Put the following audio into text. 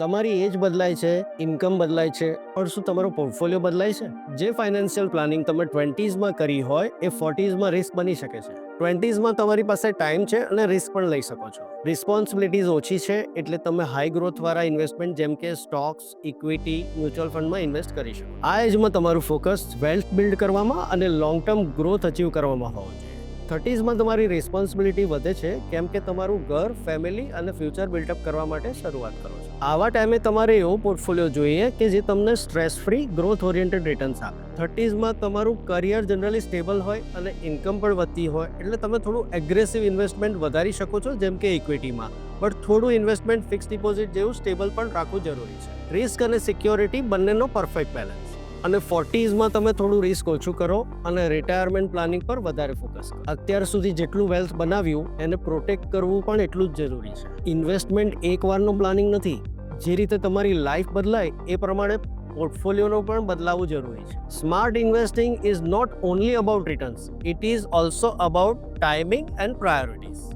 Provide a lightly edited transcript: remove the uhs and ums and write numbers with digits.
તમારી એજ બદલાય છે, ઇન્કમ બદલાય છે, પણ શું તમારો પોર્ટફોલિયો બદલાય છે? જે ફાઇનાન્શિયલ પ્લાનિંગ તમે 20s માં કરી હોય એ 40s માં રિસ્ક બની શકે છે. 20s માં તમારી પાસે ટાઈમ છે અને રિસ્ક પણ લઈ શકો છો. રિસ્પોન્સિબિલિટીઝ ઓછી છે, એટલે તમે હાઈ ગ્રોથ વાળા ઇન્વેસ્ટમેન્ટ જેમ કે સ્ટોક્સ, ઇક્વિટી, મ્યુચ્યુઅલ ફંડમાં ઇન્વેસ્ટ કરી શકો. આ એજમાં તમારું ફોકસ વેલ્થ બિલ્ડ કરવામાં અને લોંગ ટર્મ ગ્રોથ અચીવ કરવામાં હોવો જોઈએ. 30sમાં તમારી રિસ્પોન્સિબિલિટી વધે છે, કેમ કે તમારું ઘર, ફેમિલી અને ફ્યુચર બિલ્ડઅપ કરવા માટે શરૂઆત કરો છો. આવા ટાઈમે તમારે એવો પોર્ટફોલિયો જોઈએ કે જે તમને stress free, growth oriented returns આપે. 30sમાં તમારું કરિયર જનરલી સ્ટેબલ હોય અને ઇન્કમ પણ વધતી હોય, એટલે તમે થોડું એગ્રેસિવ ઇન્વેસ્ટમેન્ટ વધારી શકો છો, જેમ કે ઇક્વિટીમાં. બટ થોડું ઇન્વેસ્ટમેન્ટ ફિક્સ ડિપોઝિટ જેવું સ્ટેબલ પણ રાખવું જરૂરી છે. રિસ્ક અને સિક્યોરિટી બંનેનો પરફેક્ટ બેલેન્સ. અને 40sમાં તમે થોડું રિસ્ક ઓછું કરો અને રિટાયરમેન્ટ પ્લાનિંગ પર વધારે ફોકસ કરો. અત્યાર સુધી જેટલું વેલ્થ બનાવ્યું એને પ્રોટેક્ટ કરવું પણ એટલું જ જરૂરી છે. ઇન્વેસ્ટમેન્ટ એકવારનો પ્લાનિંગ નથી. જે રીતે તમારી લાઈફ બદલાય એ પ્રમાણે પોર્ટફોલિયોનો પણ બદલાવવું જરૂરી છે. Smart investing is not only about returns, it is also about timing and priorities.